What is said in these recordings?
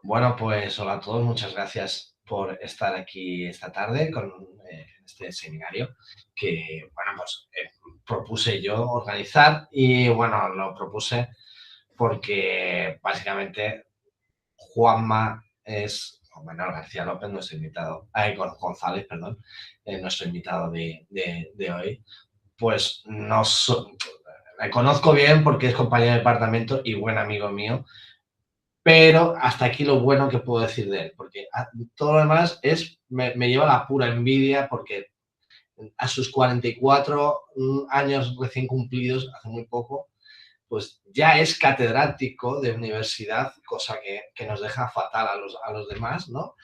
Bueno, pues hola a todos, muchas gracias por estar aquí esta tarde con este seminario que, bueno, pues propuse yo organizar y, bueno, lo propuse porque básicamente Juan Manuel García López, nuestro invitado, González, perdón, nuestro invitado de hoy, pues le conozco bien porque es compañero de departamento y buen amigo mío, pero hasta aquí lo bueno que puedo decir de él, porque todo lo demás me lleva a la pura envidia porque a sus 44 años recién cumplidos, hace muy poco, pues ya es catedrático de universidad, cosa que nos deja fatal a los demás, ¿no?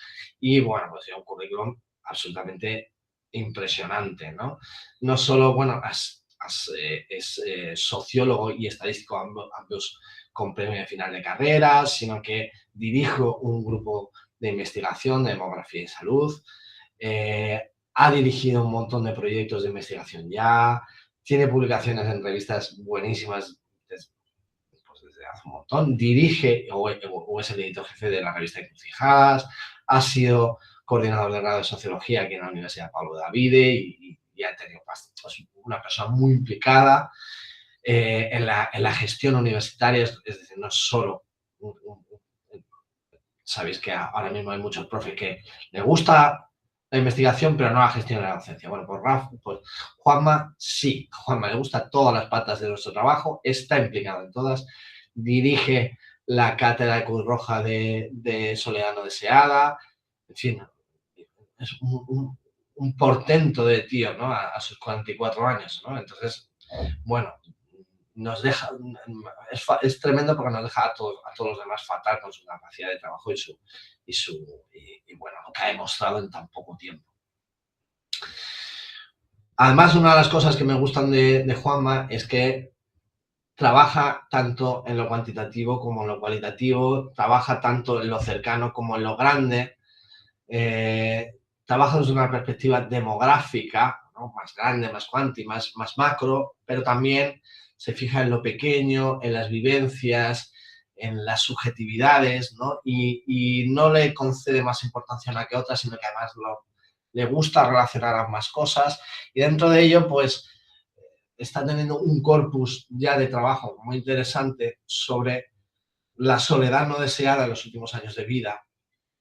Y bueno, pues tiene un currículum absolutamente impresionante, ¿no? No solo, bueno, es sociólogo y estadístico, ambos con premio de final de carrera, sino que dirijo un grupo de investigación de demografía y salud, ha dirigido un montón de proyectos de investigación ya, tiene publicaciones en revistas buenísimas desde hace un montón, dirige o es el editor jefe de la revista Encrucijadas, ha sido coordinador de grado de sociología aquí en la Universidad Pablo Davide y ha tenido pues, una persona muy implicada en la gestión universitaria, es decir, no es solo sabéis que ahora mismo hay muchos profes que le gusta la investigación, pero no la gestión de la docencia. Bueno, pues Juanma sí, Juanma le gusta todas las patas de nuestro trabajo, está implicado en todas, dirige la cátedra de Cruz Roja de Soledad No Deseada, en fin, es un portento de tío, ¿no? A sus 44 años, ¿no? Entonces, bueno, nos deja, es tremendo porque nos deja a todos los demás fatal con su capacidad de trabajo y bueno, lo que ha demostrado en tan poco tiempo. Además, una de las cosas que me gustan de Juanma es que trabaja tanto en lo cuantitativo como en lo cualitativo, trabaja tanto en lo cercano como en lo grande, trabaja desde una perspectiva demográfica, ¿no? Más grande, más cuanti, más macro, pero también se fija en lo pequeño, en las vivencias, en las subjetividades, ¿no? Y no le concede más importancia a una que otra, sino que además le gusta relacionar ambas cosas y dentro de ello, pues, está teniendo un corpus ya de trabajo muy interesante sobre la soledad no deseada en los últimos años de vida,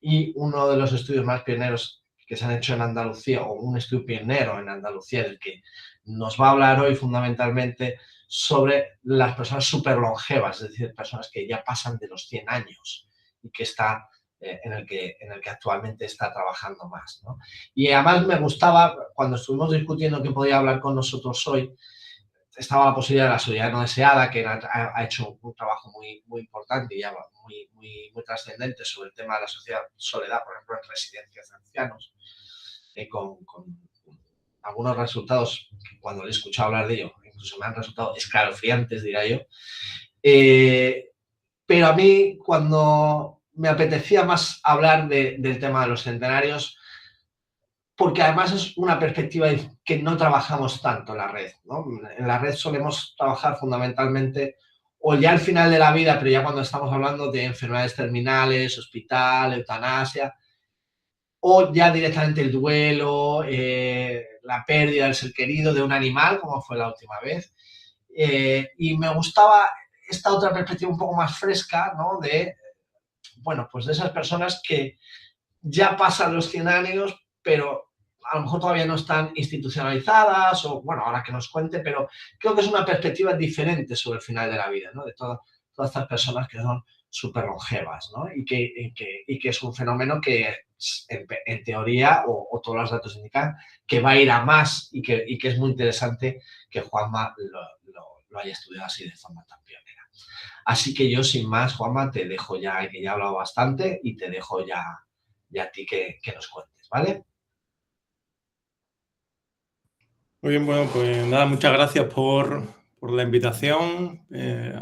y uno de los estudios más pioneros que se han hecho en Andalucía, o un estudio pionero en Andalucía, del que nos va a hablar hoy fundamentalmente sobre las personas superlongevas, es decir, personas que ya pasan de los 100 años y que está en el que actualmente está trabajando más, ¿no? Y además me gustaba, cuando estuvimos discutiendo que podía hablar con nosotros hoy, estaba la posibilidad de la soledad no deseada, que ha hecho un trabajo muy importante y ya muy trascendente sobre el tema de la soledad, por ejemplo, en residencias de ancianos, con algunos resultados que cuando le he escuchado hablar de ello, incluso me han resultado escalofriantes, diría yo. Pero a mí, cuando me apetecía más hablar del tema de los centenarios, porque además es una perspectiva que no trabajamos tanto en la red, ¿no? En la red solemos trabajar fundamentalmente o ya al final de la vida, pero ya cuando estamos hablando de enfermedades terminales, hospital, eutanasia, o ya directamente el duelo, la pérdida del ser querido de un animal, como fue la última vez. Y me gustaba esta otra perspectiva un poco más fresca, ¿no? Bueno, pues de esas personas que ya pasan los 100 años, pero a lo mejor todavía no están institucionalizadas o, bueno, ahora que nos cuente, pero creo que es una perspectiva diferente sobre el final de la vida, ¿no? De todas estas personas que son súper longevas, ¿no? Y que es un fenómeno que en teoría, o todos los datos indican, que va a ir a más y que es muy interesante que Juanma lo haya estudiado así de forma tan pionera. Así que yo, sin más, Juanma, te dejo ya, que ya he hablado bastante, y te dejo ya a ti que nos cuentes, ¿vale? Muy bien, bueno, pues nada, muchas gracias por la invitación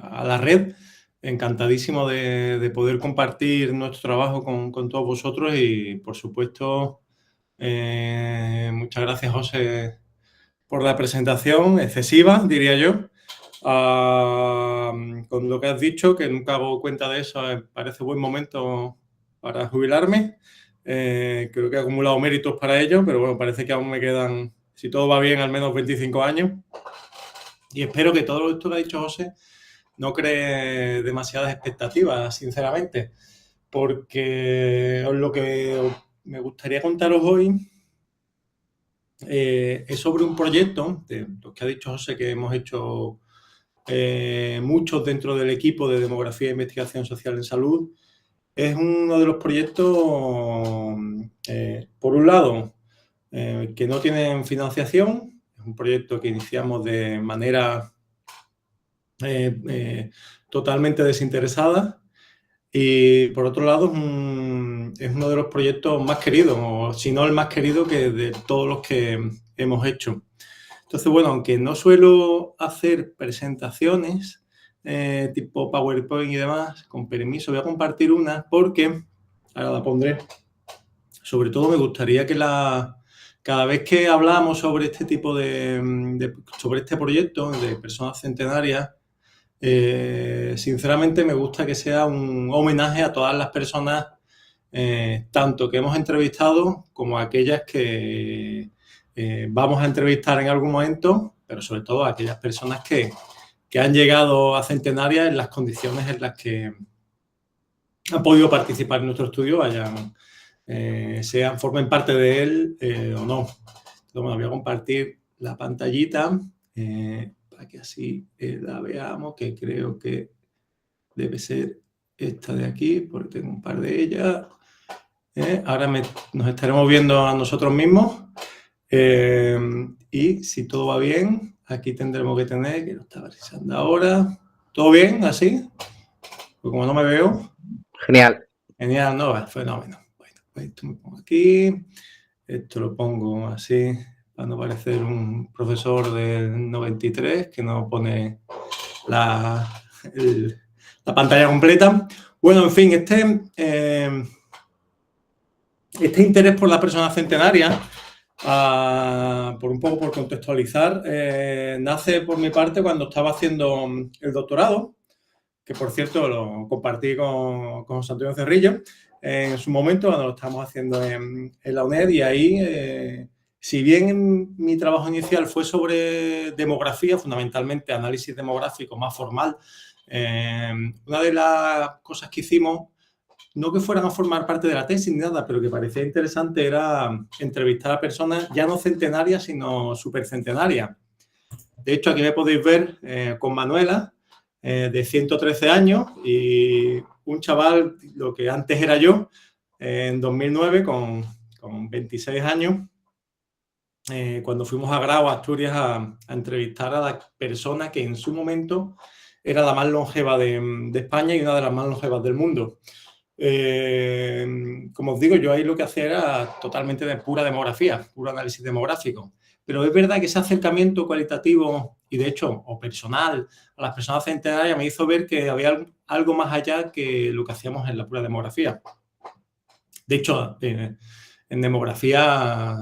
a la red. Encantadísimo de poder compartir nuestro trabajo con todos vosotros y, por supuesto, muchas gracias, José, por la presentación excesiva, diría yo. Con lo que has dicho, que nunca hago cuenta de eso, parece buen momento para jubilarme. Creo que he acumulado méritos para ello, pero bueno, parece que aún me quedan, si todo va bien, al menos 25 años. Y espero que todo esto que ha dicho José no cree demasiadas expectativas, sinceramente, porque lo que me gustaría contaros hoy es sobre un proyecto, de los que ha dicho José, que hemos hecho muchos dentro del equipo de Demografía e Investigación Social en Salud. Es uno de los proyectos, por un lado, que no tienen financiación. Es un proyecto que iniciamos de manera totalmente desinteresada. Y por otro lado, es uno de los proyectos más queridos, o si no el más querido que de todos los que hemos hecho. Entonces, bueno, aunque no suelo hacer presentaciones tipo PowerPoint y demás, con permiso voy a compartir una porque, ahora la pondré, sobre todo me gustaría que cada vez que hablamos sobre este tipo sobre este proyecto de personas centenarias, sinceramente me gusta que sea un homenaje a todas las personas, tanto que hemos entrevistado como a aquellas que vamos a entrevistar en algún momento, pero sobre todo a aquellas personas que han llegado a centenarias en las condiciones en las que han podido participar en nuestro estudio, formen parte de él o no. Entonces, bueno, voy a compartir la pantallita para que así la veamos, que creo que debe ser esta de aquí, porque tengo un par de ellas. Ahora nos estaremos viendo a nosotros mismos y si todo va bien, aquí tendremos que tener, que lo está revisando ahora, ¿todo bien así? Pues como no me veo. Genial. Genial, no, fenómeno. Bueno, pues esto me pongo aquí, esto lo pongo así, para no parecer un profesor del 93 que no pone la pantalla completa. Bueno, en fin, este interés por las personas centenarias, por contextualizar, nace por mi parte cuando estaba haciendo el doctorado, que por cierto lo compartí con José Antonio Cerrillo en su momento cuando lo estábamos haciendo en la UNED, y ahí, si bien mi trabajo inicial fue sobre demografía, fundamentalmente análisis demográfico más formal, una de las cosas que hicimos, no que fueran a formar parte de la tesis ni nada, pero que parecía interesante, era entrevistar a personas ya no centenarias, sino supercentenarias. De hecho, aquí me podéis ver con Manuela, de 113 años, y un chaval, lo que antes era yo, en 2009, con 26 años, cuando fuimos a Grau, Asturias, a entrevistar a la persona que en su momento era la más longeva de España y una de las más longevas del mundo. Como os digo, yo ahí lo que hacía era totalmente de pura demografía, puro análisis demográfico. Pero es verdad que ese acercamiento cualitativo y, de hecho, o personal a las personas centenarias me hizo ver que había algo más allá que lo que hacíamos en la pura demografía. De hecho, en demografía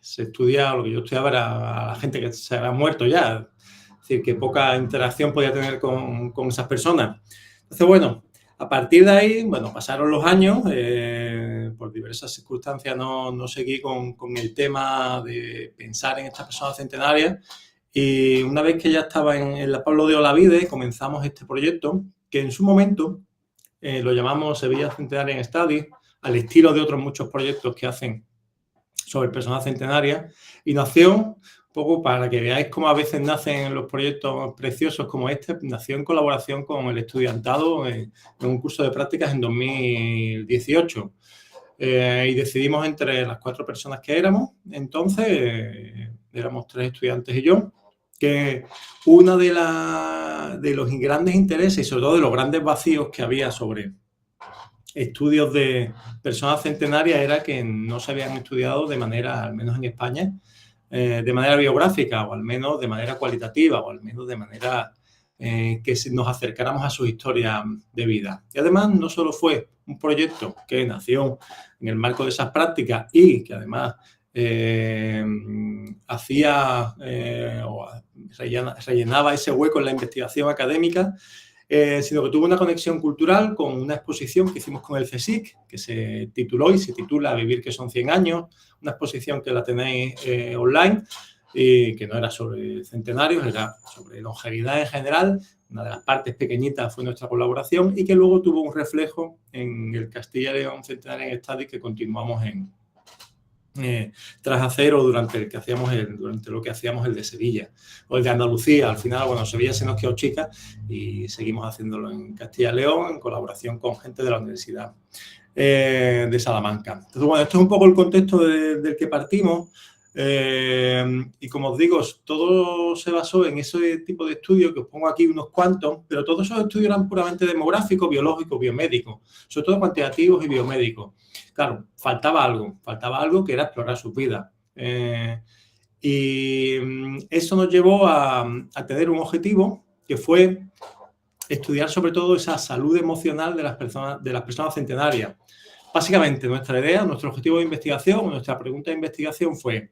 se estudia, lo que yo estudiaba era a la gente que se había muerto ya. Es decir, que poca interacción podía tener con esas personas. Entonces, bueno, a partir de ahí, bueno, pasaron los años, por diversas circunstancias no seguí con el tema de pensar en estas personas centenarias, y una vez que ya estaba en la Pablo de Olavide, comenzamos este proyecto que en su momento lo llamamos Sevilla Centenarian Studies, al estilo de otros muchos proyectos que hacen sobre personas centenarias, y nació un poco para que veáis cómo a veces nacen los proyectos preciosos como este. Nació en colaboración con el estudiantado en un curso de prácticas en 2018, y decidimos entre las 4 personas que éramos, entonces éramos 3 estudiantes y yo, que uno de los grandes intereses y sobre todo de los grandes vacíos que había sobre estudios de personas centenarias era que no se habían estudiado de manera, al menos en España, de manera biográfica, o al menos de manera cualitativa, o al menos de manera que nos acercáramos a su historia de vida. Y además no solo fue un proyecto que nació en el marco de esas prácticas y que además hacía o rellenaba ese hueco en la investigación académica, sino que tuvo una conexión cultural con una exposición que hicimos con el CSIC, que se tituló y se titula Vivir que son 100 años, una exposición que la tenéis online, y que no era sobre centenarios, era sobre longevidad en general. Una de las partes pequeñitas fue nuestra colaboración y que luego tuvo un reflejo en el Castilla y León Centenarian Study que continuamos tras hacer o durante lo que hacíamos el de Sevilla o el de Andalucía. Al final, bueno, Sevilla se nos quedó chica y seguimos haciéndolo en Castilla y León en colaboración con gente de la Universidad de Salamanca. Entonces, bueno, esto es un poco el contexto del que partimos. Y como os digo, todo se basó en ese tipo de estudios, que os pongo aquí unos cuantos, pero todos esos estudios eran puramente demográficos, biológicos, biomédicos, sobre todo cuantitativos y biomédicos. Claro, faltaba algo que era explorar sus vidas. Y eso nos llevó a tener un objetivo que fue estudiar sobre todo esa salud emocional de las personas centenarias. Básicamente, nuestra idea, nuestro objetivo de investigación, nuestra pregunta de investigación fue: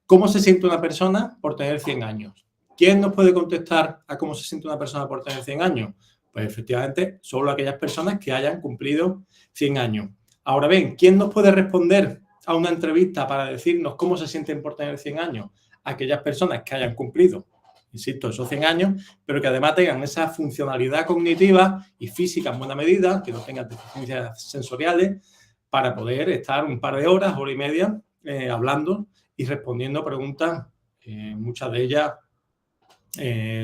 ¿cómo se siente una persona por tener 100 años? ¿Quién nos puede contestar a cómo se siente una persona por tener 100 años? Pues efectivamente, solo aquellas personas que hayan cumplido 100 años. Ahora bien, ¿quién nos puede responder a una entrevista para decirnos cómo se sienten por tener 100 años? Aquellas personas que hayan cumplido, insisto, esos 100 años, pero que además tengan esa funcionalidad cognitiva y física en buena medida, que no tengan deficiencias sensoriales, para poder estar un par de horas, hora y media, hablando y respondiendo preguntas, muchas de ellas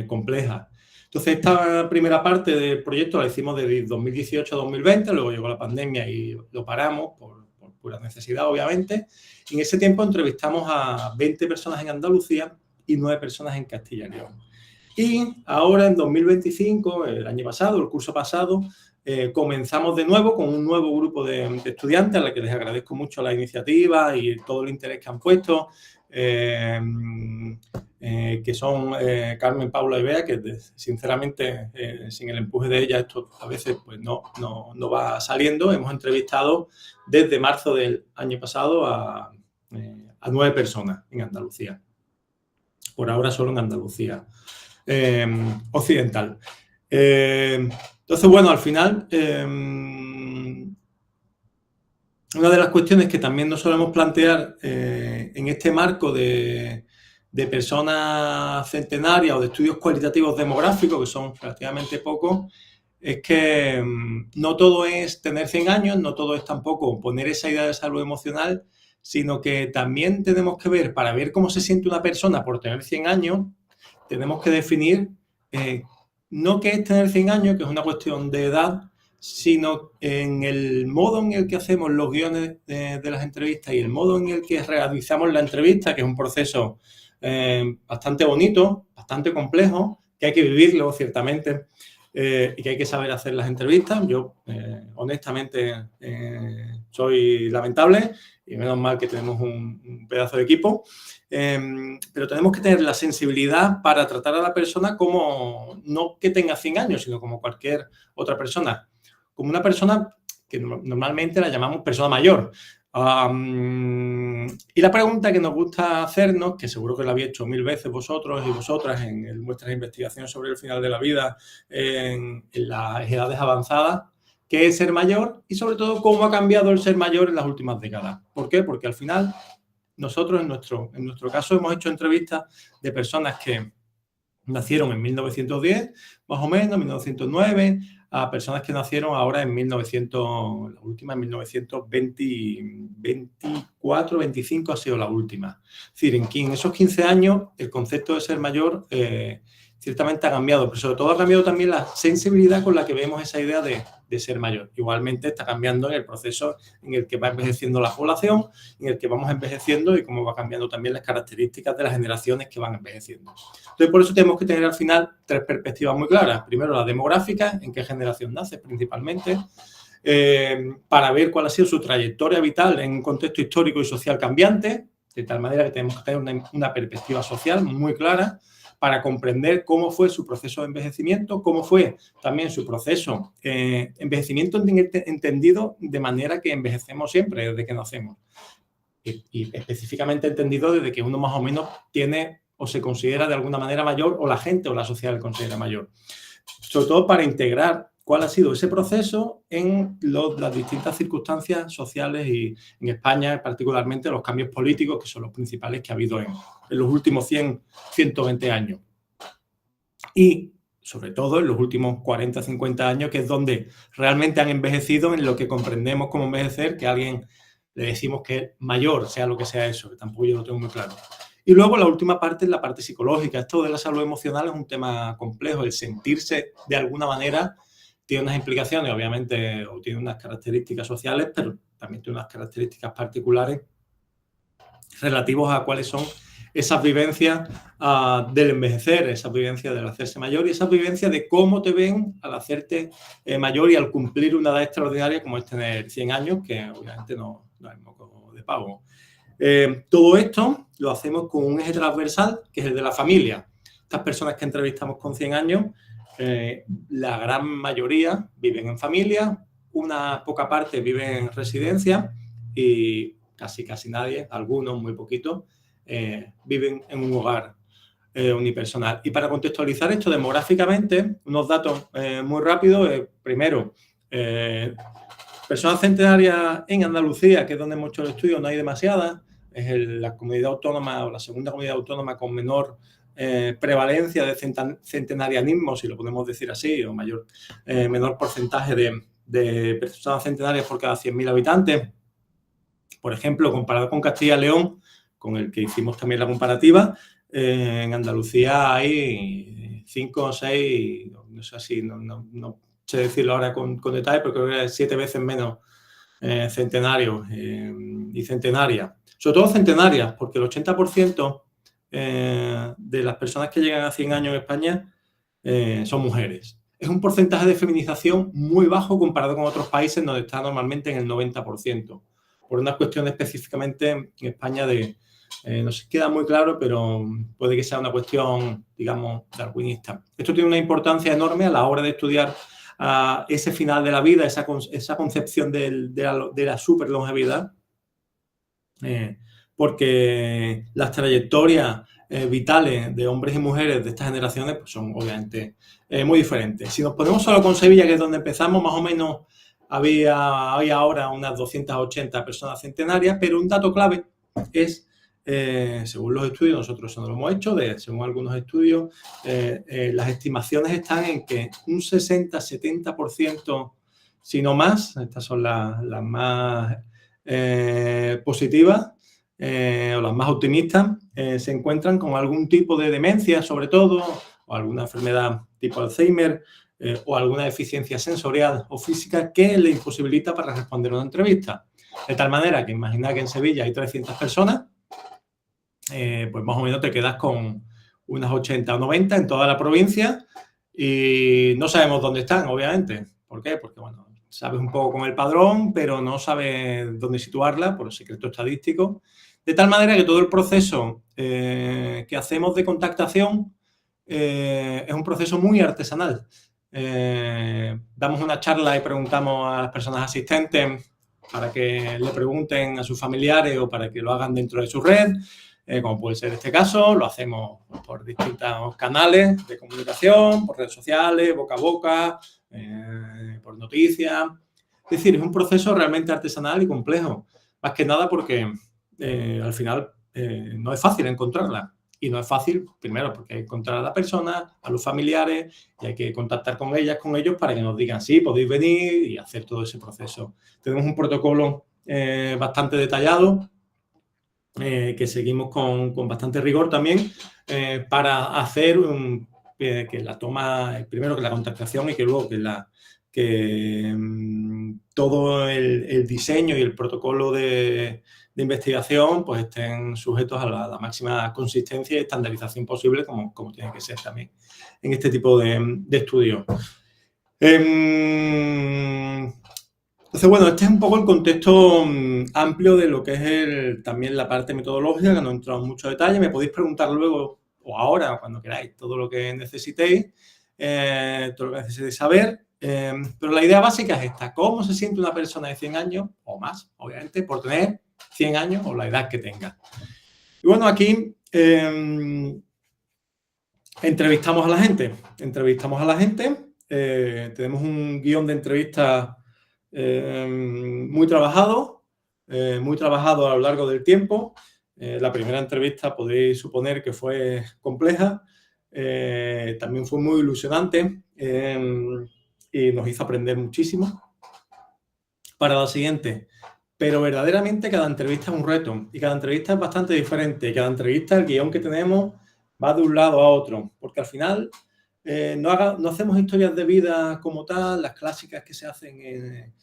complejas. Entonces, esta primera parte del proyecto la hicimos de 2018 a 2020, luego llegó la pandemia y lo paramos por pura necesidad, obviamente. Y en ese tiempo entrevistamos a 20 personas en Andalucía y 9 personas en Castilla y León. Y ahora, en 2025, el año pasado, el curso pasado, comenzamos de nuevo con un nuevo grupo de estudiantes a los que les agradezco mucho la iniciativa y todo el interés que han puesto, que son Carmen, Paula y Bea, que sinceramente sin el empuje de ellas esto a veces pues no va saliendo. Hemos entrevistado desde marzo del año pasado a 9 personas en Andalucía. Por ahora solo en Andalucía occidental. Entonces, bueno, al final, una de las cuestiones que también nos solemos plantear en este marco de personas centenarias o de estudios cualitativos demográficos, que son relativamente pocos, es que no todo es tener 100 años, no todo es tampoco poner esa idea de salud emocional, sino que también tenemos que ver, para ver cómo se siente una persona por tener 100 años, tenemos que definir no qué es tener 100 años, que es una cuestión de edad, sino en el modo en el que hacemos los guiones de las entrevistas y el modo en el que realizamos la entrevista, que es un proceso bastante bonito, bastante complejo, que hay que vivirlo ciertamente y que hay que saber hacer las entrevistas. Yo, honestamente, soy lamentable y menos mal que tenemos un pedazo de equipo. Pero tenemos que tener la sensibilidad para tratar a la persona como, no que tenga 100 años, sino como cualquier otra persona. Como una persona que normalmente la llamamos persona mayor. Y la pregunta que nos gusta hacernos, que seguro que la habéis hecho 1000 veces vosotros y vosotras en vuestras investigaciones sobre el final de la vida en las edades avanzadas, ¿qué es ser mayor? Y sobre todo, ¿cómo ha cambiado el ser mayor en las últimas décadas? ¿Por qué? Porque al final nosotros, en nuestro caso, hemos hecho entrevistas de personas que nacieron en 1910, más o menos, 1909, a personas que nacieron ahora en 1900, la última en 1924, 25 ha sido la última. Es decir, en esos 15 años el concepto de ser mayor ciertamente ha cambiado, pero sobre todo ha cambiado también la sensibilidad con la que vemos esa idea de ser mayor. Igualmente está cambiando en el proceso en el que va envejeciendo la población, en el que vamos envejeciendo y cómo va cambiando también las características de las generaciones que van envejeciendo. Entonces, por eso tenemos que tener al final 3 perspectivas muy claras. Primero, la demográfica, en qué generación nace principalmente, para ver cuál ha sido su trayectoria vital en un contexto histórico y social cambiante, de tal manera que tenemos que tener una perspectiva social muy clara, para comprender cómo fue su proceso de envejecimiento, cómo fue también su proceso envejecimiento entendido de manera que envejecemos siempre desde que nacemos. Y específicamente entendido desde que uno más o menos tiene o se considera de alguna manera mayor o la gente o la sociedad le considera mayor. sobre todo para integrar cuál ha sido ese proceso en las distintas circunstancias sociales y en España, particularmente los cambios políticos, que son los principales que ha habido en los últimos 120 años. Y, sobre todo, en los últimos 40, 50 años, que es donde realmente han envejecido en lo que comprendemos como envejecer, que a alguien le decimos que es mayor, sea lo que sea eso, que tampoco yo lo tengo muy claro. Y luego la última parte es la parte psicológica. Esto de la salud emocional es un tema complejo. El sentirse de alguna manera tiene unas implicaciones, obviamente, o tiene unas características sociales, pero también tiene unas características particulares relativos a cuáles son esas vivencias del envejecer, esas vivencias del hacerse mayor y esas vivencias de cómo te ven al hacerte mayor y al cumplir una edad extraordinaria como es tener 100 años, que obviamente no es moco de pavo. Todo esto lo hacemos con un eje transversal, que es el de la familia. Estas personas que entrevistamos con 100 años, la gran mayoría viven en familia, una poca parte vive en residencia y casi nadie, algunos, muy poquitos, viven en un hogar unipersonal. Y para contextualizar esto demográficamente, unos datos muy rápidos. Primero, personas centenarias en Andalucía, que es donde hemos hecho el estudio, no hay demasiadas. Es la comunidad autónoma o la segunda comunidad autónoma con menor prevalencia de centenarianismo, si lo podemos decir así, o menor porcentaje de personas centenarias por cada 100.000 habitantes. Por ejemplo, comparado con Castilla y León, con el que hicimos también la comparativa, en Andalucía hay 5 o 6, no sé si, no sé decirlo ahora con detalle, pero creo que es 7 veces menos centenarios y centenarias. Sobre todo centenarias, porque el 80% de las personas que llegan a 100 años en España son mujeres. Es un porcentaje de feminización muy bajo comparado con otros países donde está normalmente en el 90%. Por una cuestión específicamente en España no se queda muy claro, pero puede que sea una cuestión, digamos, darwinista. Esto tiene una importancia enorme a la hora de estudiar ese final de la vida, esa concepción de la superlongevidad, porque las trayectorias vitales de hombres y mujeres de estas generaciones pues son obviamente muy diferentes. Si nos ponemos solo con Sevilla, que es donde empezamos, más o menos había ahora unas 280 personas centenarias, pero un dato clave es, según los estudios, nosotros eso no lo hemos hecho, según algunos estudios, las estimaciones están en que un 60-70%, si no más, estas son las más positivas, o las más optimistas, se encuentran con algún tipo de demencia, sobre todo, o alguna enfermedad tipo Alzheimer, o alguna deficiencia sensorial o física que le imposibilita para responder a una entrevista. De tal manera que imagina que en Sevilla hay 300 personas, pues más o menos te quedas con unas 80 o 90 en toda la provincia y no sabemos dónde están, obviamente. ¿Por qué? Porque, bueno, sabes un poco con el padrón, pero no sabes dónde situarla por el secreto estadístico. De tal manera que todo el proceso que hacemos de contactación es un proceso muy artesanal. Damos una charla y preguntamos a las personas asistentes para que le pregunten a sus familiares o para que lo hagan dentro de su red, como puede ser este caso. Lo hacemos por distintos canales de comunicación, por redes sociales, boca a boca, por noticias. Es decir, es un proceso realmente artesanal y complejo, más que nada porque al final no es fácil encontrarla. Y no es fácil, primero, porque hay que encontrar a la persona, a los familiares, y hay que contactar con ellas, con ellos, para que nos digan, sí, podéis venir y hacer todo ese proceso. Tenemos un protocolo bastante detallado, que seguimos con bastante rigor también, para hacer que la toma, primero que la contactación y que luego todo el diseño y el protocolo de investigación pues estén sujetos a la máxima consistencia y estandarización posible, como tiene que ser también en este tipo de estudios. Entonces, bueno, este es un poco el contexto amplio de lo que es también la parte metodológica, que no he entrado en mucho detalle. Me podéis preguntar luego o ahora, o cuando queráis, todo lo que necesitéis, todo lo que necesitéis saber. Pero la idea básica es esta: ¿cómo se siente una persona de 100 años o más, obviamente, por tener 100 años o la edad que tenga? Y bueno, aquí Entrevistamos a la gente. Tenemos un guión de entrevistas muy trabajado a lo largo del tiempo. La primera entrevista podéis suponer que fue compleja. También fue muy ilusionante y nos hizo aprender muchísimo para la siguiente. Pero verdaderamente cada entrevista es un reto y cada entrevista es bastante diferente. Cada entrevista, el guión que tenemos va de un lado a otro, porque al final no hacemos historias de vida como tal, las clásicas que se hacen en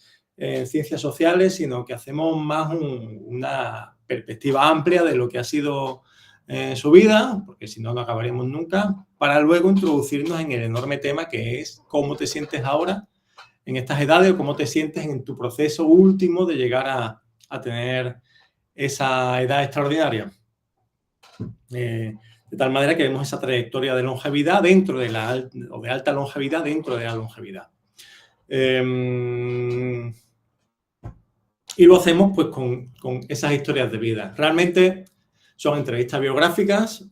ciencias sociales, sino que hacemos más una perspectiva amplia de lo que ha sido su vida, porque si no, no acabaríamos nunca, para luego introducirnos en el enorme tema que es cómo te sientes ahora en estas edades o cómo te sientes en tu proceso último de llegar a tener esa edad extraordinaria. De tal manera que vemos esa trayectoria de longevidad dentro de o de alta longevidad dentro de la longevidad. Y lo hacemos pues con esas historias de vida. Realmente son entrevistas biográficas.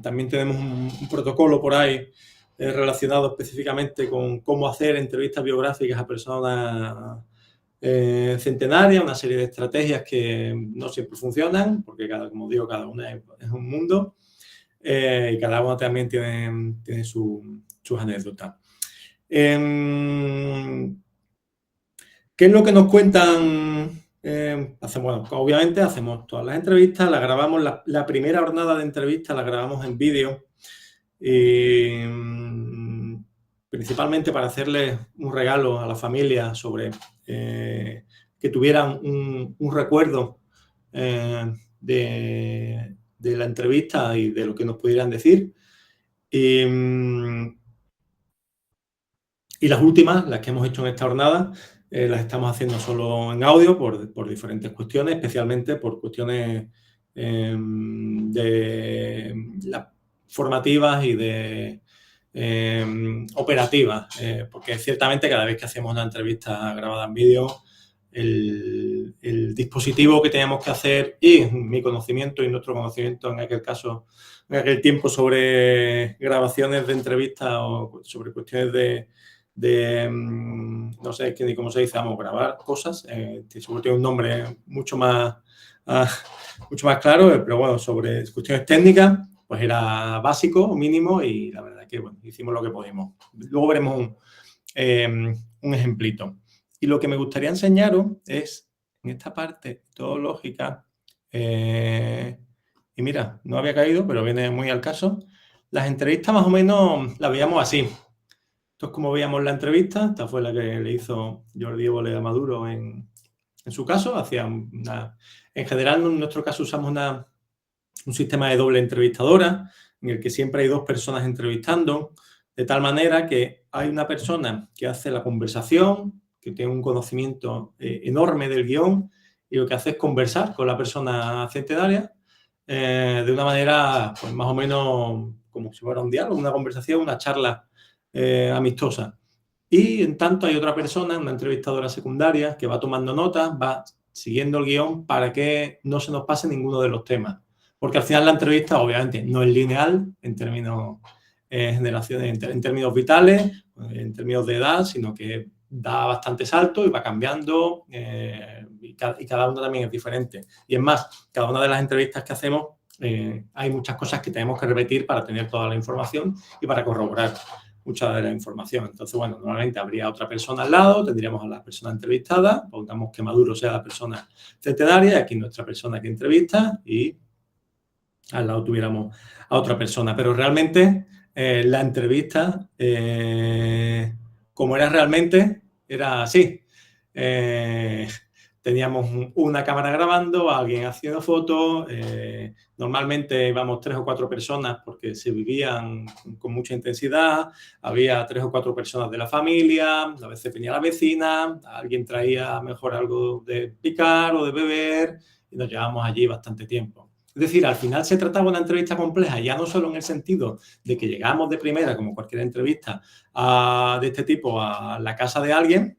También tenemos un protocolo por ahí relacionado específicamente con cómo hacer entrevistas biográficas a personas centenarias, una serie de estrategias que no siempre funcionan, porque como digo, cada una es un mundo y cada una también tiene sus anécdotas. ¿Qué es lo que nos cuentan? Obviamente hacemos todas las entrevistas, las grabamos, la primera jornada de entrevistas la grabamos en vídeo, principalmente para hacerles un regalo a la familia sobre que tuvieran un recuerdo de la entrevista y de lo que nos pudieran decir. Y las últimas, las que hemos hecho en esta jornada, las estamos haciendo solo en audio por diferentes cuestiones, especialmente por cuestiones formativas y de operativas, porque ciertamente cada vez que hacemos una entrevista grabada en vídeo, el dispositivo que teníamos que hacer y mi conocimiento y nuestro conocimiento en aquel caso, en aquel tiempo sobre grabaciones de entrevistas o sobre cuestiones no sé ni cómo se dice, vamos, grabar cosas, seguro tiene un nombre mucho más claro, pero bueno, sobre cuestiones técnicas, pues era básico, mínimo, y la verdad que, bueno, hicimos lo que pudimos. Luego veremos un ejemplito. Y lo que me gustaría enseñaros es, en esta parte metodológica, y mira, no había caído, pero viene muy al caso, las entrevistas más o menos las veíamos así. Esto es como veíamos la entrevista. Esta fue la que le hizo Jordi Évole a Maduro en su caso. En general, en nuestro caso, usamos un sistema de doble entrevistadora en el que siempre hay dos personas entrevistando, de tal manera que hay una persona que hace la conversación, que tiene un conocimiento enorme del guión y lo que hace es conversar con la persona centenaria de una manera pues, más o menos como si fuera un diálogo, una conversación, una charla amistosa. Y en tanto hay otra persona, una entrevistadora secundaria, que va tomando notas, va siguiendo el guión para que no se nos pase ninguno de los temas. Porque al final la entrevista, obviamente, no es lineal en términos en términos vitales, en términos de edad, sino que da bastante salto y va cambiando y cada una también es diferente. Y es más, cada una de las entrevistas que hacemos hay muchas cosas que tenemos que repetir para tener toda la información y para corroborar mucha de la información. Entonces, bueno, normalmente habría otra persona al lado, tendríamos a la persona entrevistada, pongamos que Maduro sea la persona centenaria, y aquí nuestra persona que entrevista, y al lado tuviéramos a otra persona. Pero realmente la entrevista, como era realmente, era así. Teníamos una cámara grabando, alguien haciendo fotos, normalmente íbamos 3 o 4 personas porque se vivían con mucha intensidad, había 3 o 4 personas de la familia, a veces venía la vecina, alguien traía mejor algo de picar o de beber y nos llevábamos allí bastante tiempo. Es decir, al final se trataba de una entrevista compleja, ya no solo en el sentido de que llegamos de primera, como cualquier entrevista de este tipo, a la casa de alguien,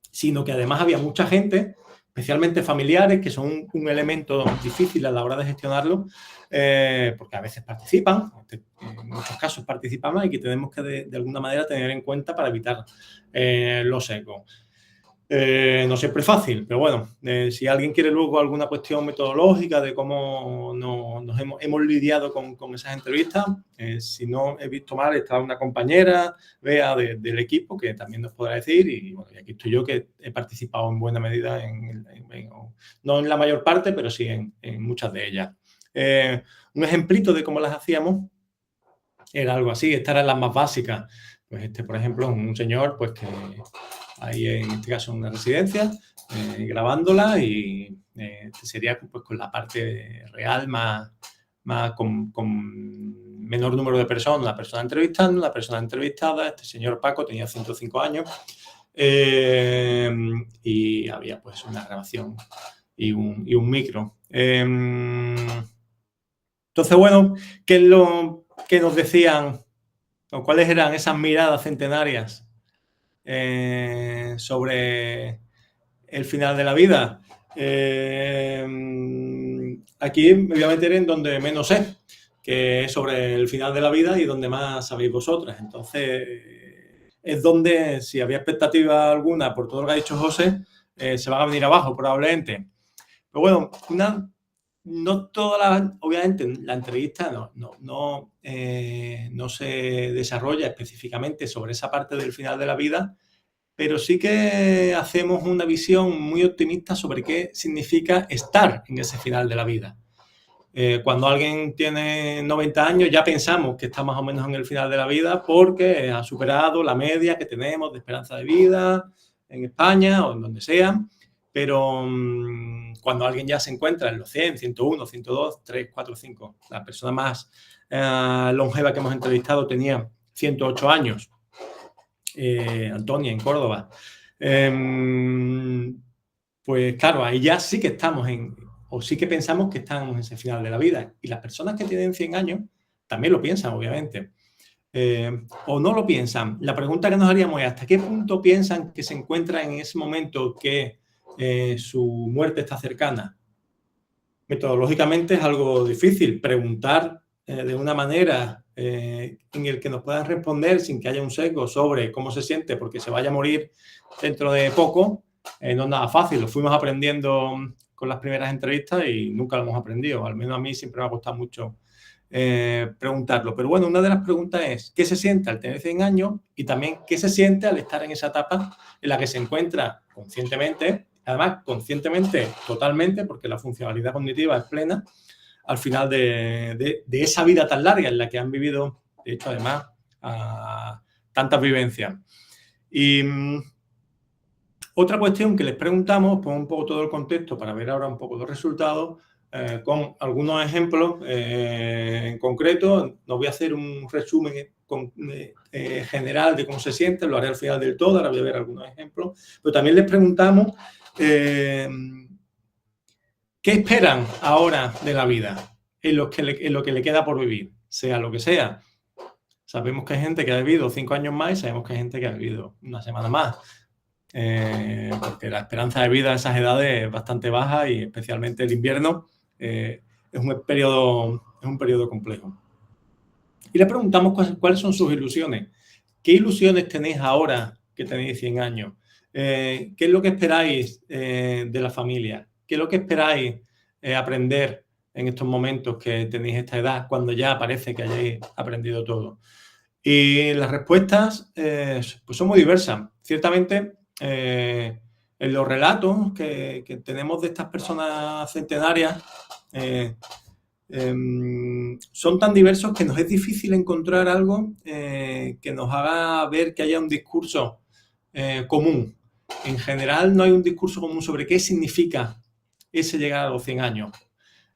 sino que además había mucha gente especialmente familiares, que son un elemento difícil a la hora de gestionarlo, porque a veces participan, en muchos casos participan y que tenemos que de alguna manera tener en cuenta para evitar los egos. No siempre es fácil, pero bueno, si alguien quiere luego alguna cuestión metodológica de cómo nos hemos lidiado con esas entrevistas, si no he visto mal, está una compañera, Bea, del equipo, que también nos podrá decir, y bueno, y aquí estoy yo, que he participado en buena medida, no en la mayor parte, pero sí en muchas de ellas. Un ejemplito de cómo las hacíamos era algo así, estas eran las más básicas. Pues por ejemplo, un señor, pues que ahí en este caso en una residencia, grabándola, y sería pues con la parte real más con menor número de personas, la persona entrevistando, la persona entrevistada. Este señor Paco tenía 105 años y había pues una grabación y un micro. Entonces, bueno, ¿qué es lo que nos decían o cuáles eran esas miradas centenarias sobre el final de la vida? Aquí me voy a meter en donde menos sé, que es sobre el final de la vida y donde más sabéis vosotras. Entonces, es donde, si había expectativa alguna por todo lo que ha dicho José, se van a venir abajo probablemente. Pero bueno, no toda obviamente la entrevista no se desarrolla específicamente sobre esa parte del final de la vida, pero sí que hacemos una visión muy optimista sobre qué significa estar en ese final de la vida. Cuando alguien tiene 90 años ya pensamos que está más o menos en el final de la vida porque ha superado la media que tenemos de esperanza de vida en España o en donde sea, pero cuando alguien ya se encuentra en los 100, 101, 102, 3, 4, 5, la persona más longeva que hemos entrevistado tenía 108 años, Antonia, en Córdoba. Pues claro, ahí ya sí que estamos o sí que pensamos que estamos en ese final de la vida. Y las personas que tienen 100 años también lo piensan, obviamente. O no lo piensan. La pregunta que nos haríamos es: ¿hasta qué punto piensan que se encuentran en ese momento que su muerte está cercana? Metodológicamente es algo difícil preguntar de una manera en el que nos puedan responder sin que haya un sesgo sobre cómo se siente porque se vaya a morir dentro de poco. No es nada fácil, lo fuimos aprendiendo con las primeras entrevistas y nunca lo hemos aprendido. Al menos a mí siempre me ha costado mucho preguntarlo. Pero bueno, una de las preguntas es: ¿qué se siente al tener 100 años? Y también, ¿qué se siente al estar en esa etapa en la que se encuentra conscientemente? Además, conscientemente, totalmente, porque la funcionalidad cognitiva es plena, al final de esa vida tan larga en la que han vivido, de hecho, además, tantas vivencias. Y otra cuestión que les preguntamos, pongo un poco todo el contexto para ver ahora un poco los resultados, con algunos ejemplos en concreto. No voy a hacer un resumen general de cómo se siente, lo haré al final del todo, ahora voy a ver algunos ejemplos, pero también les preguntamos ¿qué esperan ahora de la vida en lo que le queda por vivir, sea lo que sea? Sabemos que hay gente que ha vivido 5 años más y sabemos que hay gente que ha vivido una semana más, porque la esperanza de vida a esas edades es bastante baja y especialmente el invierno es un periodo complejo. Y le preguntamos cuáles son sus ilusiones. ¿Qué ilusiones tenéis ahora que tenéis 100 años? ¿Qué es lo que esperáis de la familia? ¿Qué es lo que esperáis aprender en estos momentos que tenéis esta edad, cuando ya parece que hayáis aprendido todo? Y las respuestas pues son muy diversas. Ciertamente, en los relatos que tenemos de estas personas centenarias, son tan diversos que nos es difícil encontrar algo que nos haga ver que haya un discurso común. En general no hay un discurso común sobre qué significa ese llegar a los 100 años.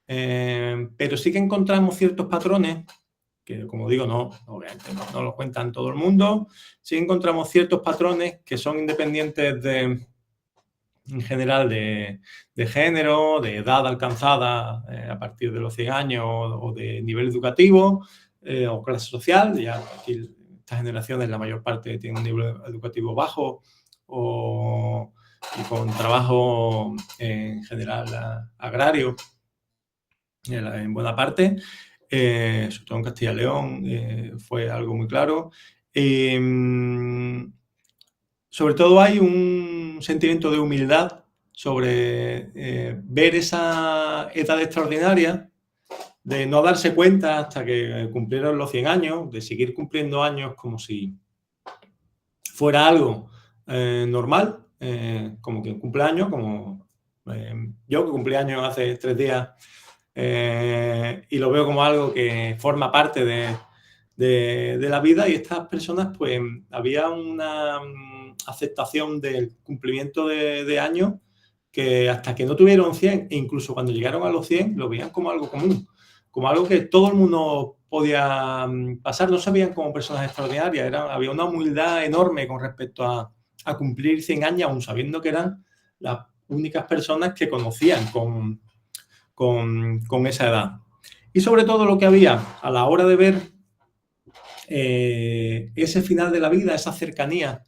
Pero sí que encontramos ciertos patrones que, como digo, obviamente no lo cuentan todo el mundo. Sí encontramos ciertos patrones que son independientes en general de género, de edad alcanzada a partir de los 100 años o de nivel educativo o clase social. Ya aquí estas generaciones, la mayor parte tienen un nivel educativo bajo o y con trabajo en general agrario en buena parte, sobre todo en Castilla y León, fue algo muy claro. Sobre todo hay un sentimiento de humildad sobre ver esa edad extraordinaria, de no darse cuenta hasta que cumplieron los 100 años, de seguir cumpliendo años como si fuera algo normal, como que cumple años, como yo que cumplí años hace 3 días y lo veo como algo que forma parte de la vida, y estas personas, pues había una aceptación del cumplimiento de años que hasta que no tuvieron 100, e incluso cuando llegaron a los 100, lo veían como algo común, como algo que todo el mundo podía pasar. No se veían como personas extraordinarias, había una humildad enorme con respecto a cumplir 100 años, aún sabiendo que eran las únicas personas que conocían con esa edad. Y sobre todo lo que había a la hora de ver ese final de la vida, esa cercanía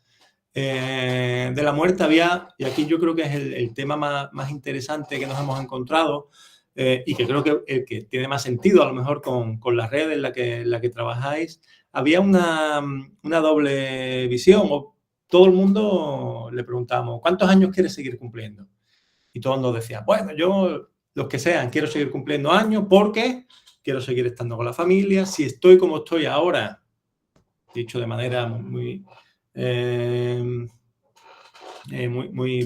de la muerte, había, y aquí yo creo que es el tema más interesante que nos hemos encontrado, y que creo que el que tiene más sentido a lo mejor con la red en la que trabajáis, había una doble visión. Todo el mundo le preguntábamos, ¿cuántos años quieres seguir cumpliendo? Y todos nos decían, bueno, yo los que sean, quiero seguir cumpliendo años porque quiero seguir estando con la familia. Si estoy como estoy ahora, dicho de manera muy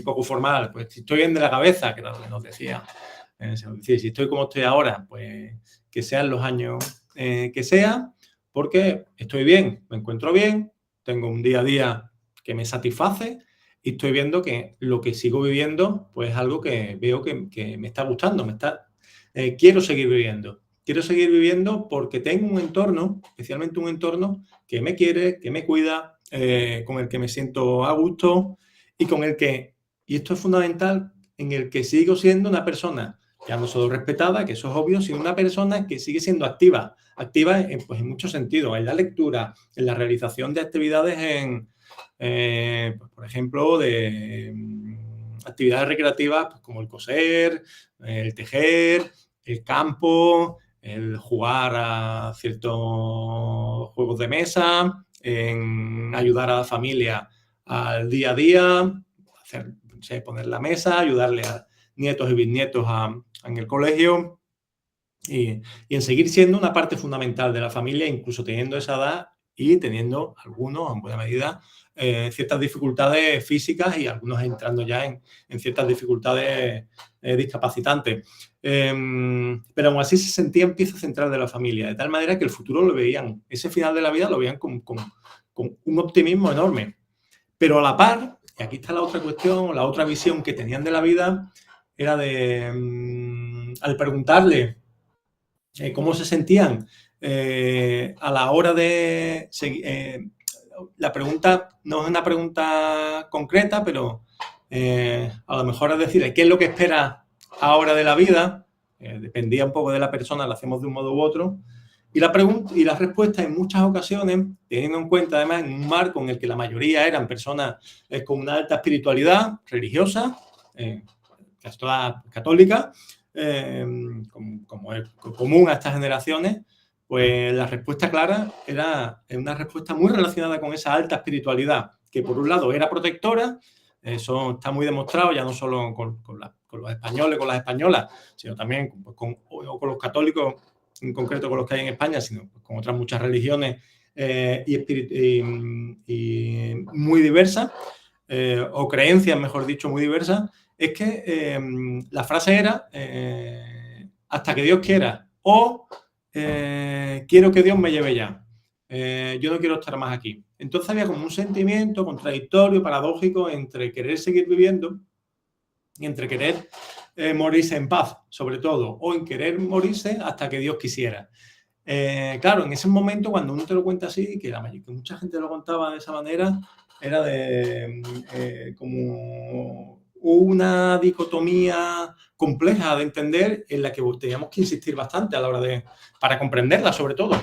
poco formal, pues si estoy bien de la cabeza, que era lo que nos decía, si estoy como estoy ahora, pues que sean los años que sean, porque estoy bien, me encuentro bien, tengo un día a día que me satisface y estoy viendo que lo que sigo viviendo, pues es algo que veo que me está gustando, quiero seguir viviendo. Quiero seguir viviendo porque tengo un entorno, especialmente un entorno que me quiere, que me cuida, con el que me siento a gusto y con el que, y esto es fundamental, en el que sigo siendo una persona ya no solo respetada, que eso es obvio, sino una persona que sigue siendo activa pues en muchos sentidos, en la lectura, en la realización de actividades pues, por ejemplo, de actividades recreativas pues, como el coser, el tejer, el campo, el jugar a ciertos juegos de mesa, en ayudar a la familia al día a día, poner la mesa, ayudarle a nietos y bisnietos en el colegio y en seguir siendo una parte fundamental de la familia, incluso teniendo esa edad y teniendo algunos, en buena medida, ciertas dificultades físicas y algunos entrando ya en ciertas dificultades discapacitantes. Pero aún así se sentían pieza central de la familia, de tal manera que el futuro lo veían, ese final de la vida lo veían con un optimismo enorme. Pero a la par, y aquí está la otra cuestión, la otra visión que tenían de la vida, era al preguntarle cómo se sentían a la hora de seguir. La pregunta no es una pregunta concreta, pero a lo mejor es decir, ¿qué es lo que esperas ahora de la vida? Dependía un poco de la persona, la hacemos de un modo u otro. Y la pregunta y la respuesta en muchas ocasiones, teniendo en cuenta además en un marco en el que la mayoría eran personas con una alta espiritualidad religiosa, casi todas católicas, como es común a estas generaciones, pues la respuesta clara era una respuesta muy relacionada con esa alta espiritualidad, que por un lado era protectora, eso está muy demostrado ya no solo con los españoles, con las españolas, sino también con los católicos, en concreto con los que hay en España, sino con otras muchas religiones y muy diversas, o creencias, mejor dicho, muy diversas. Es que la frase era hasta que Dios quiera o quiero que Dios me lleve ya. Yo no quiero estar más aquí. Entonces había como un sentimiento contradictorio, paradójico entre querer seguir viviendo y entre querer morirse en paz, sobre todo, o en querer morirse hasta que Dios quisiera. Claro, en ese momento, cuando uno te lo cuenta así, que mucha gente lo contaba de esa manera, era como una dicotomía compleja de entender, en la que teníamos que insistir bastante a la hora para comprenderla, sobre todo,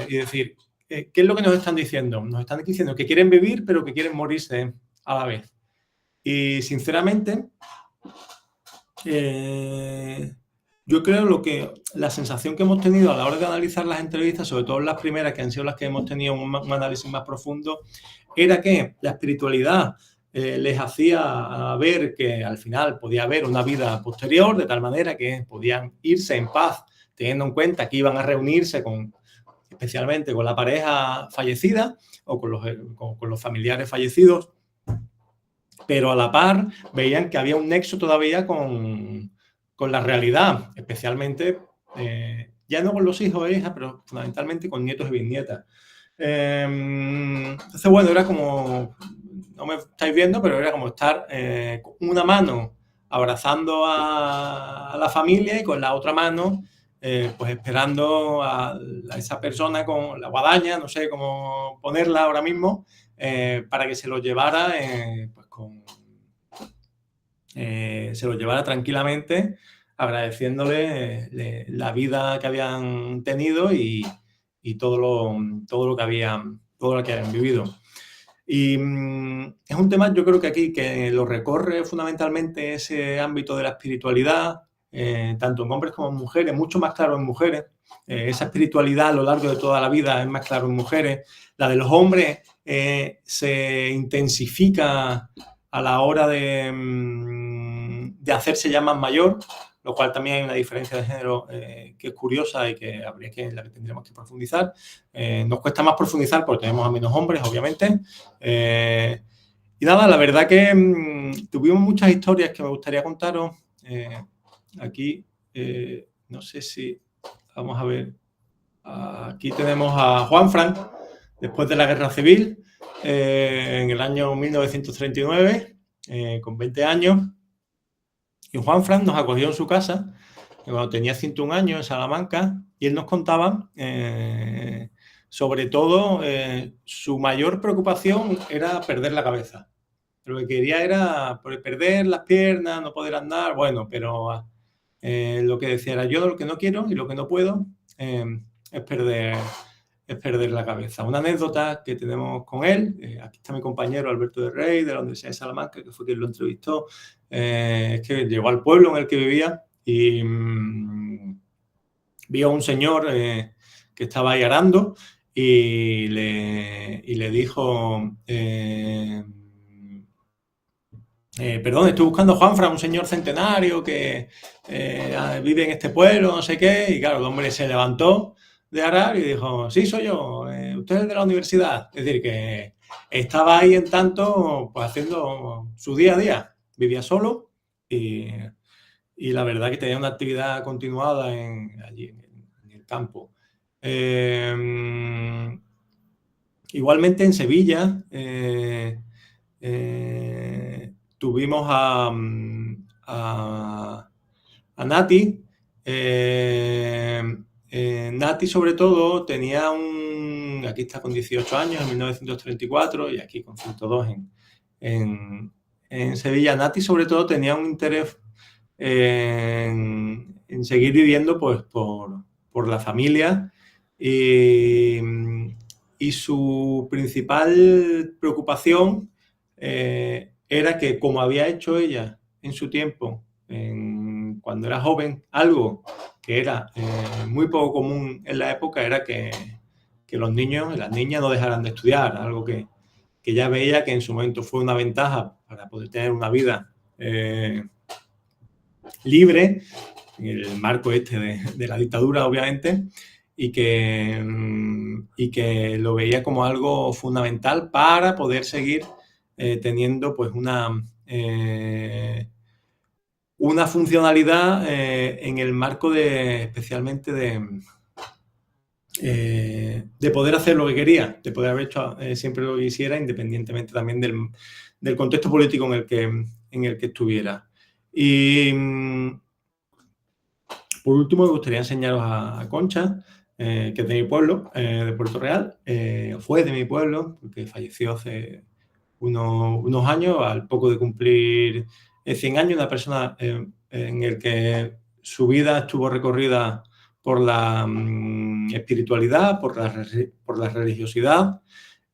y decir, ¿qué es lo que nos están diciendo? Nos están diciendo que quieren vivir, pero que quieren morirse a la vez. Y sinceramente, yo creo la sensación que hemos tenido a la hora de analizar las entrevistas, sobre todo las primeras, que han sido las que hemos tenido un análisis más profundo, era que la espiritualidad les hacía ver que al final podía haber una vida posterior, de tal manera que podían irse en paz, teniendo en cuenta que iban a reunirse especialmente con la pareja fallecida o con los familiares fallecidos, pero a la par veían que había un nexo todavía con la realidad, especialmente ya no con los hijos e hijas, pero fundamentalmente con nietos y bisnietas. Entonces, bueno, era como, no me estáis viendo, pero era como estar con una mano abrazando a la familia y con la otra mano pues esperando a esa persona con la guadaña, no sé cómo ponerla ahora mismo, para que se lo llevara pues se lo llevara tranquilamente, agradeciéndole la vida que habían tenido y todo lo que habían vivido. Y es un tema, yo creo que aquí, que lo recorre fundamentalmente ese ámbito de la espiritualidad, tanto en hombres como en mujeres, mucho más claro en mujeres. Esa espiritualidad a lo largo de toda la vida es más claro en mujeres. La de los hombres se intensifica a la hora de hacerse ya más mayor, lo cual también hay una diferencia de género que es curiosa y que habría en la que tendríamos que profundizar. Nos cuesta más profundizar porque tenemos a menos hombres, obviamente. Y nada, la verdad que tuvimos muchas historias que me gustaría contaros. Aquí, no sé si... Vamos a ver. Aquí tenemos a Juanfran, después de la Guerra Civil, en el año 1939, con 20 años. Y Juanfran nos acogió en su casa cuando tenía 101 años en Salamanca, y él nos contaba, sobre todo, su mayor preocupación era perder la cabeza. Lo que quería era perder las piernas, no poder andar, bueno, pero lo que decía era: yo lo que no quiero y lo que no puedo es perder la cabeza. Una anécdota que tenemos con él, aquí está mi compañero Alberto de Rey, de la Universidad de Salamanca, que fue quien lo entrevistó, es que llegó al pueblo en el que vivía y vio a un señor que estaba ahí arando y le dijo... perdón, estoy buscando a Juanfran, un señor centenario que vive en este pueblo, no sé qué. Y claro, el hombre se levantó de arar y dijo: sí, soy yo, usted es de la universidad. Es decir, que estaba ahí en tanto, pues haciendo su día a día. Vivía solo y la verdad que tenía una actividad continuada allí en el campo. Igualmente en Sevilla tuvimos a Nati. Nati, sobre todo, tenía aquí está con 18 años, en 1934, y aquí con 102 en Sevilla. Nati, sobre todo, tenía un interés en seguir viviendo pues por la familia, y su principal preocupación era que, como había hecho ella en su tiempo, cuando era joven, algo que era muy poco común en la época, era que los niños y las niñas no dejaran de estudiar, algo que ya veía que en su momento fue una ventaja para poder tener una vida libre, en el marco de la dictadura, obviamente, y que lo veía como algo fundamental para poder seguir teniendo pues una funcionalidad en el marco especialmente de poder hacer lo que quería, de poder haber hecho siempre lo que quisiera, independientemente también del contexto político en el que estuviera. Y por último, me gustaría enseñaros a Concha, que es de mi pueblo, de Puerto Real. Fue de mi pueblo, porque falleció hace unos años, al poco de cumplir 100 años, una persona en el que su vida estuvo recorrida por la espiritualidad, por la religiosidad,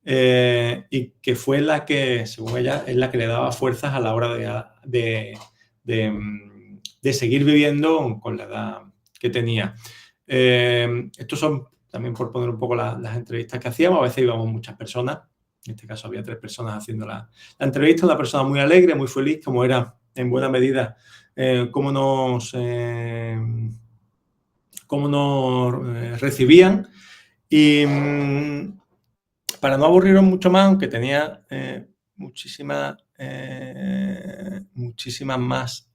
y que fue la que, según ella, es la que le daba fuerzas a la hora de seguir viviendo con la edad que tenía. Estos son, también por poner un poco las entrevistas que hacíamos, a veces íbamos muchas personas, en este caso había 3 personas haciendo la entrevista, una persona muy alegre, muy feliz, como era en buena medida cómo nos recibían. Y para no aburriros mucho más, aunque tenía muchísimas más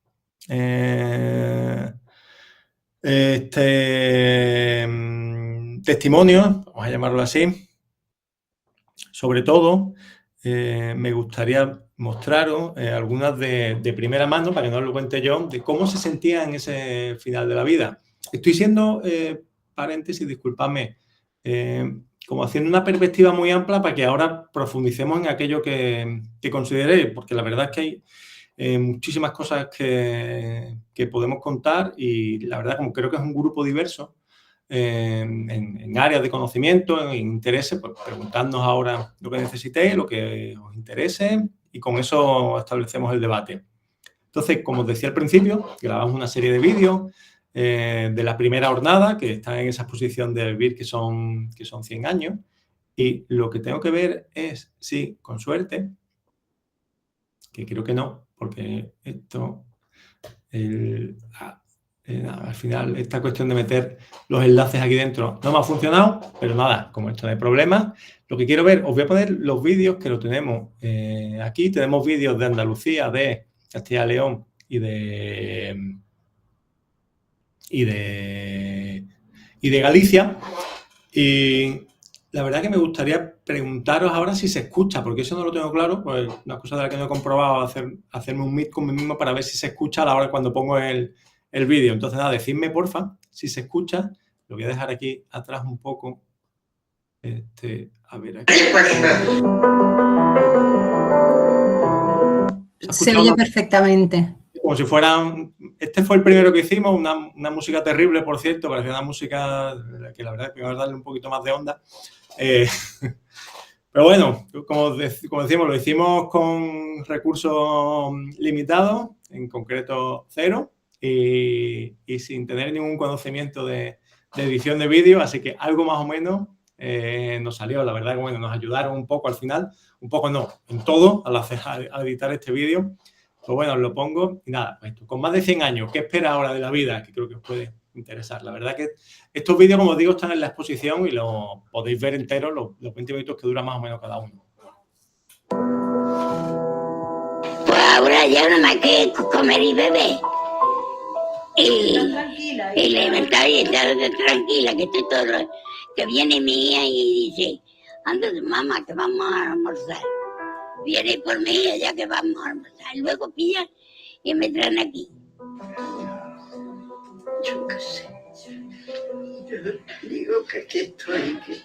testimonios, vamos a llamarlo así. Sobre todo, me gustaría mostraros algunas de primera mano, para que no os lo cuente yo, de cómo se sentía en ese final de la vida. Estoy siendo, paréntesis, disculpadme, como haciendo una perspectiva muy amplia para que ahora profundicemos en aquello que consideréis, porque la verdad es que hay muchísimas cosas que podemos contar y la verdad, como creo que es un grupo diverso, en áreas de conocimiento, en intereses, pues preguntadnos ahora lo que necesitéis, lo que os interese y con eso establecemos el debate. Entonces, como os decía al principio, grabamos una serie de vídeos de la primera jornada que están en esa exposición de Vivir, que son 100 años, y lo que tengo que ver es si, con suerte, que creo que no, porque esto... al final, esta cuestión de meter los enlaces aquí dentro no me ha funcionado, pero nada, como esto no hay problema. Lo que quiero ver, os voy a poner los vídeos que lo tenemos aquí. Tenemos vídeos de Andalucía, de Castilla y León y de Galicia. Y la verdad que me gustaría preguntaros ahora si se escucha, porque eso no lo tengo claro, pues una cosa de la que no he comprobado, hacerme un meet con mí mismo para ver si se escucha a la hora cuando pongo el vídeo. Entonces, nada, decidme, porfa, si se escucha. Lo voy a dejar aquí atrás un poco. A ver, aquí. Se oye perfectamente. Como si fueran... Este fue el primero que hicimos, una música terrible, por cierto, parecía una música que la verdad es que iba a darle un poquito más de onda. Pero bueno, como decimos, lo hicimos con recursos limitados, en concreto 0, y sin tener ningún conocimiento de edición de vídeo, así que algo más o menos nos salió. La verdad que bueno, nos ayudaron un poco al final, un poco no, en todo, al editar este vídeo. Pues bueno, os lo pongo y nada, pues esto, con más de 100 años, ¿qué espera ahora de la vida? Que creo que os puede interesar. La verdad que estos vídeos, como os digo, están en la exposición y los podéis ver enteros, los 20 minutos que dura más o menos cada uno. Pues ahora ya nada más que comer y beber. Y levantar y estar tranquila, que estoy todo... Que viene mi hija y dice, anda mamá, que vamos a almorzar. Viene por mí allá que vamos a almorzar. Luego pillan y me traen aquí. Yo qué sé. Yo digo que aquí estoy, que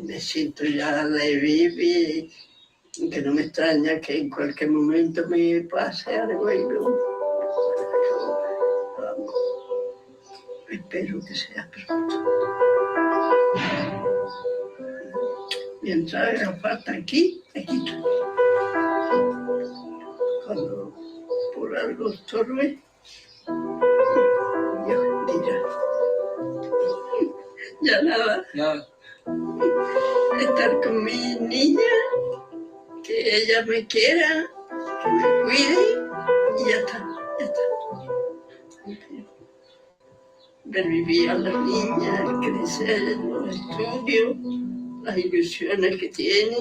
me siento ya de vivir, que no me extraña que en cualquier momento me pase algo y no. Vamos. Espero que sea pronto. Mientras haga falta aquí estoy. Cuando por algo estorbe, Dios dirá. Ya nada. Estar con mi niña, que ella me quiera, que me cuide y ya está. Ver vivir a las niñas, crecer en los estudios, las ilusiones que tienen,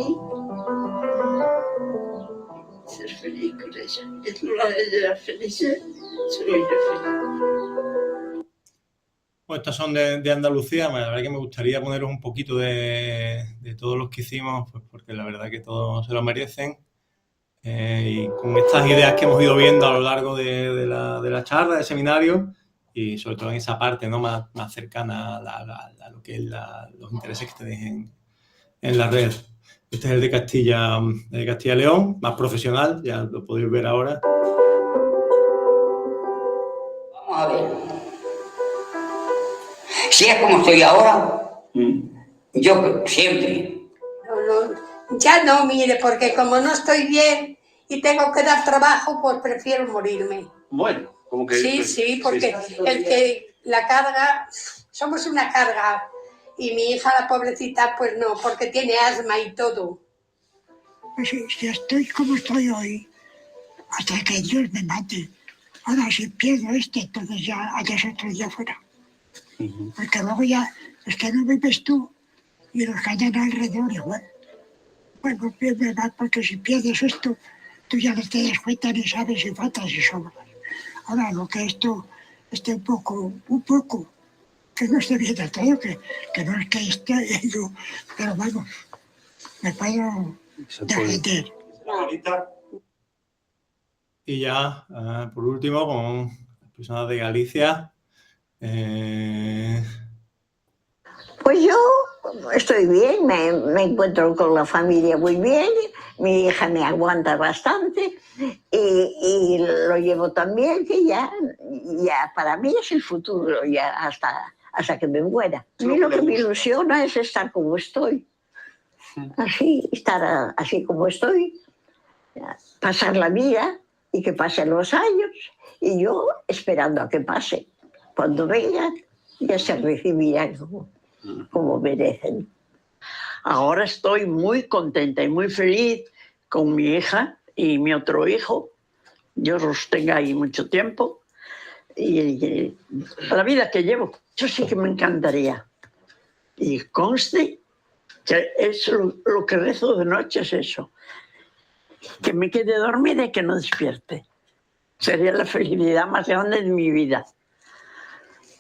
ser feliz con ella. Es una de ellas felices, soy yo feliz. Pues estas son de Andalucía. La verdad que me gustaría poneros un poquito de todos los que hicimos, pues porque la verdad que todos se lo merecen. Y con estas ideas que hemos ido viendo a lo largo de la charla, del seminario, y sobre todo en esa parte, ¿no?, más cercana a lo que es los intereses que tenéis en la red. Este es el de Castilla y León, más profesional, ya lo podéis ver ahora. Vamos a ver. Si es como estoy ahora, yo siempre, Ya no, mire, porque como no estoy bien y tengo que dar trabajo, pues prefiero morirme. Bueno, como que... Sí, porque la carga, somos una carga. Y mi hija, la pobrecita, pues no, porque tiene asma y todo. Pues si estoy como estoy hoy, hasta que Dios me mate. Ahora, si pierdo entonces ya hayas otro día fuera. Porque luego ya, es que no vives tú y los que hayan alrededor igual. Bueno, pierde más, porque si pierdes esto, tú ya no te das cuenta ni sabes si faltas y sobras. Ahora, lo que esto esté un poco, que no esté bien del todo, que no es que esté yo, pero bueno, me puedo derretir. Y ya, por último, con las personas de Galicia. Pues yo estoy bien, me encuentro con la familia muy bien, mi hija me aguanta bastante y lo llevo tan bien que ya para mí es el futuro, ya hasta que me muera. A mí lo que me ilusiona es estar como estoy, estar así como estoy, pasar la vida y que pasen los años y yo esperando a que pase. Cuando vengan ya se recibirán como merecen. Ahora estoy muy contenta y muy feliz con mi hija y mi otro hijo. Yo los tengo ahí mucho tiempo. Y la vida que llevo, yo sí que me encantaría. Y conste que es lo que rezo de noche es eso. Que me quede dormida y que no despierte. Sería la felicidad más grande de mi vida.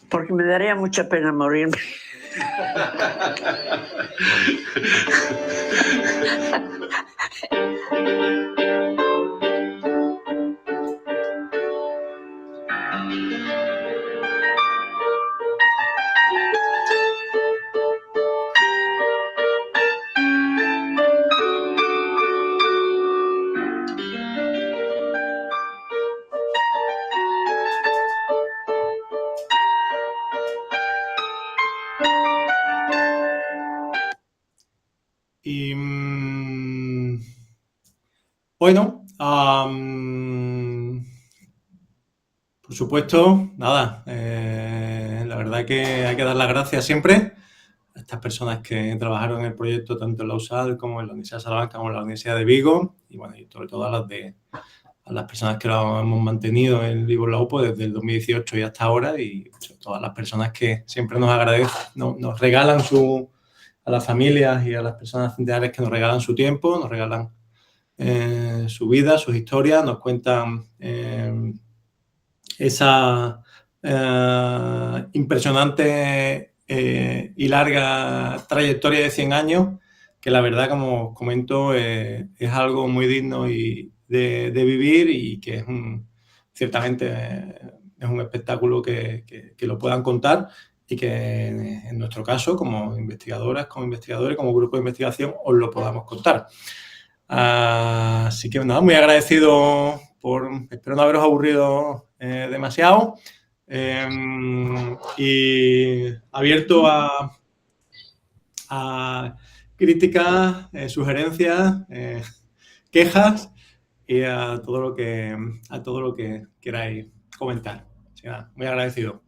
Porque me daría mucha pena morirme. Y bueno, por supuesto, nada, la verdad que hay que dar las gracias siempre a estas personas que trabajaron en el proyecto, tanto en la USAL como en la Universidad de Salamanca como en la Universidad de Vigo, y bueno, y sobre todo a las personas que lo hemos mantenido en vivo en la UPO desde el 2018 y hasta ahora, y todas las personas que siempre nos agradecen, nos regalan a las familias y a las personas centenarias que nos regalan su tiempo, nos regalan su vida, sus historias, nos cuentan esa impresionante y larga trayectoria de 100 años, que la verdad, como os comento, es algo muy digno de vivir y que es ciertamente es un espectáculo que lo puedan contar y que en nuestro caso, como investigadoras, como investigadores, como grupo de investigación, os lo podamos contar. Así que nada, muy agradecido espero no haberos aburrido demasiado y abierto a críticas, sugerencias, quejas y a todo lo que queráis comentar. Así que nada, muy agradecido.